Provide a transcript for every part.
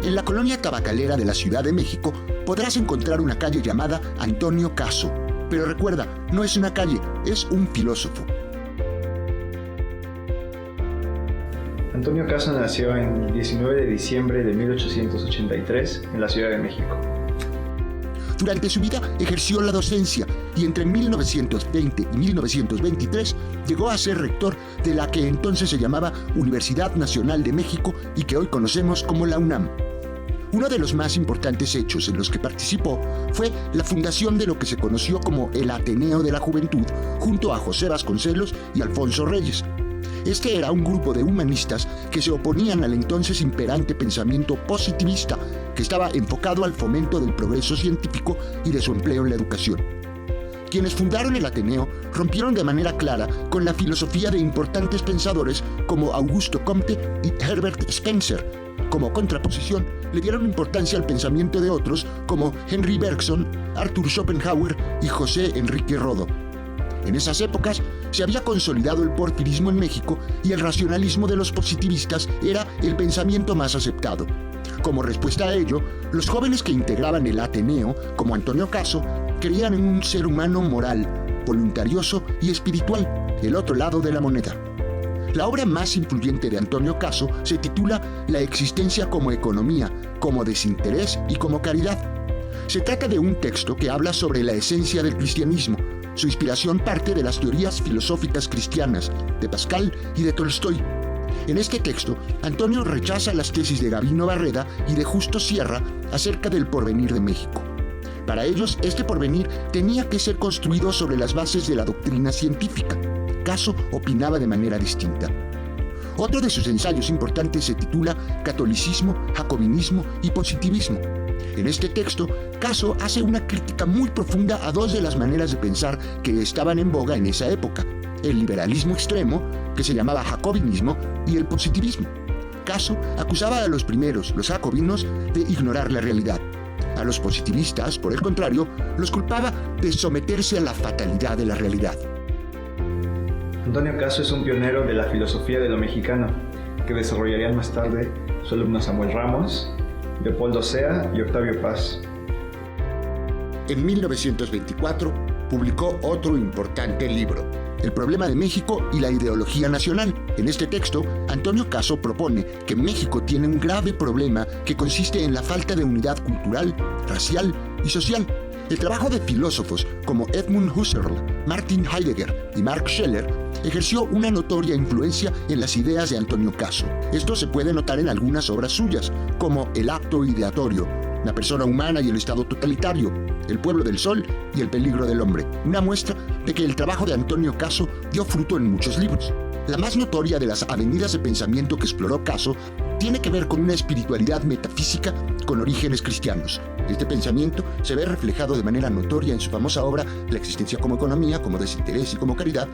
En la colonia tabacalera de la Ciudad de México podrás encontrar una calle llamada Antonio Caso. Pero recuerda, no es una calle, es un filósofo. Antonio Caso nació el 19 de diciembre de 1883 en la Ciudad de México. Durante su vida ejerció la docencia y entre 1920 y 1923 llegó a ser rector de la que entonces se llamaba Universidad Nacional de México y que hoy conocemos como la UNAM. Uno de los más importantes hechos en los que participó fue la fundación de lo que se conoció como el Ateneo de la Juventud, junto a José Vasconcelos y Alfonso Reyes. Este era un grupo de humanistas que se oponían al entonces imperante pensamiento positivista, que estaba enfocado al fomento del progreso científico y de su empleo en la educación. Quienes fundaron el Ateneo rompieron de manera clara con la filosofía de importantes pensadores como Augusto Comte y Herbert Spencer. Como contraposición, le dieron importancia al pensamiento de otros como Henry Bergson, Arthur Schopenhauer y José Enrique Rodo. En esas épocas se había consolidado el porfirismo en México y el racionalismo de los positivistas era el pensamiento más aceptado. Como respuesta a ello, los jóvenes que integraban el Ateneo, como Antonio Caso, creían en un ser humano moral, voluntarioso y espiritual, el otro lado de la moneda. La obra más influyente de Antonio Caso se titula La existencia como economía, como desinterés y como caridad. Se trata de un texto que habla sobre la esencia del cristianismo. Su inspiración parte de las teorías filosóficas cristianas, de Pascal y de Tolstoy. En este texto, Antonio rechaza las tesis de Gabino Barreda y de Justo Sierra acerca del porvenir de México. Para ellos, este porvenir tenía que ser construido sobre las bases de la doctrina científica. Caso opinaba de manera distinta. Otro de sus ensayos importantes se titula Catolicismo, Jacobinismo y Positivismo. En este texto, Caso hace una crítica muy profunda a dos de las maneras de pensar que estaban en boga en esa época: el liberalismo extremo, que se llamaba jacobinismo, y el positivismo. Caso acusaba a los primeros, los jacobinos, de ignorar la realidad. A los positivistas, por el contrario, los culpaba de someterse a la fatalidad de la realidad. Antonio Caso es un pionero de la filosofía de lo mexicano, que desarrollarían más tarde su alumno Samuel Ramos, Leopoldo Sea y Octavio Paz. En 1924 publicó otro importante libro, El problema de México y la ideología nacional. En este texto, Antonio Caso propone que México tiene un grave problema que consiste en la falta de unidad cultural, racial y social. El trabajo de filósofos como Edmund Husserl, Martin Heidegger y Max Scheler ejerció una notoria influencia en las ideas de Antonio Caso. Esto se puede notar en algunas obras suyas, como El acto ideatorio, La persona humana y el estado totalitario, El pueblo del sol y El peligro del hombre, una muestra de que el trabajo de Antonio Caso dio fruto en muchos libros. La más notoria de las avenidas de pensamiento que exploró Caso tiene que ver con una espiritualidad metafísica con orígenes cristianos. Este pensamiento se ve reflejado de manera notoria en su famosa obra La existencia como economía, como desinterés y como caridad,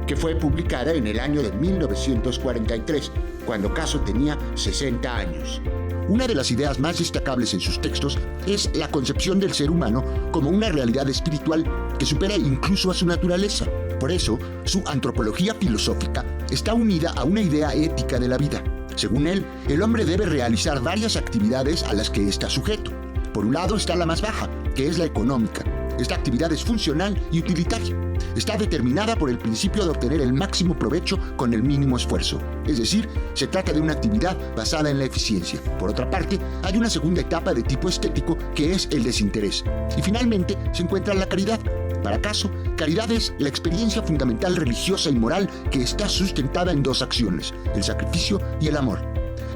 que fue publicada en el año de 1943, cuando Caso tenía 60 años. Una de las ideas más destacables en sus textos es la concepción del ser humano como una realidad espiritual que supera incluso a su naturaleza. Por eso, su antropología filosófica está unida a una idea ética de la vida. Según él, el hombre debe realizar varias actividades a las que está sujeto. Por un lado está la más baja, que es la económica. Esta actividad es funcional y utilitaria. Está determinada por el principio de obtener el máximo provecho con el mínimo esfuerzo. Es decir, se trata de una actividad basada en la eficiencia. Por otra parte, hay una segunda etapa de tipo estético que es el desinterés. Y finalmente se encuentra la caridad. Para Caso, caridad es la experiencia fundamental religiosa y moral que está sustentada en dos acciones: el sacrificio y el amor.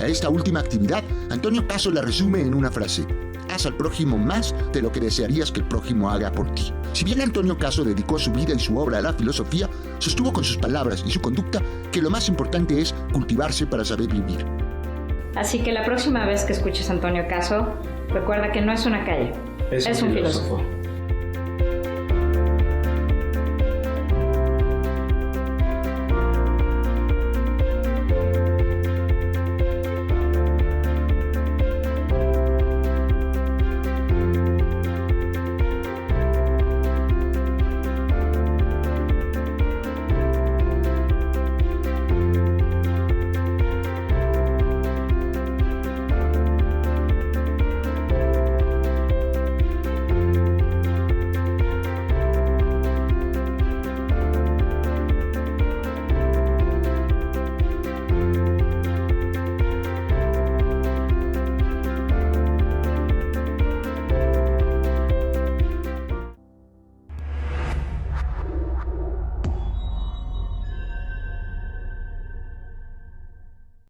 A esta última actividad, Antonio Caso la resume en una frase: haz al prójimo más de lo que desearías que el prójimo haga por ti. Si bien Antonio Caso dedicó su vida y su obra a la filosofía, sostuvo con sus palabras y su conducta que lo más importante es cultivarse para saber vivir. Así que la próxima vez que escuches a Antonio Caso, recuerda que no es una calle, es un filósofo.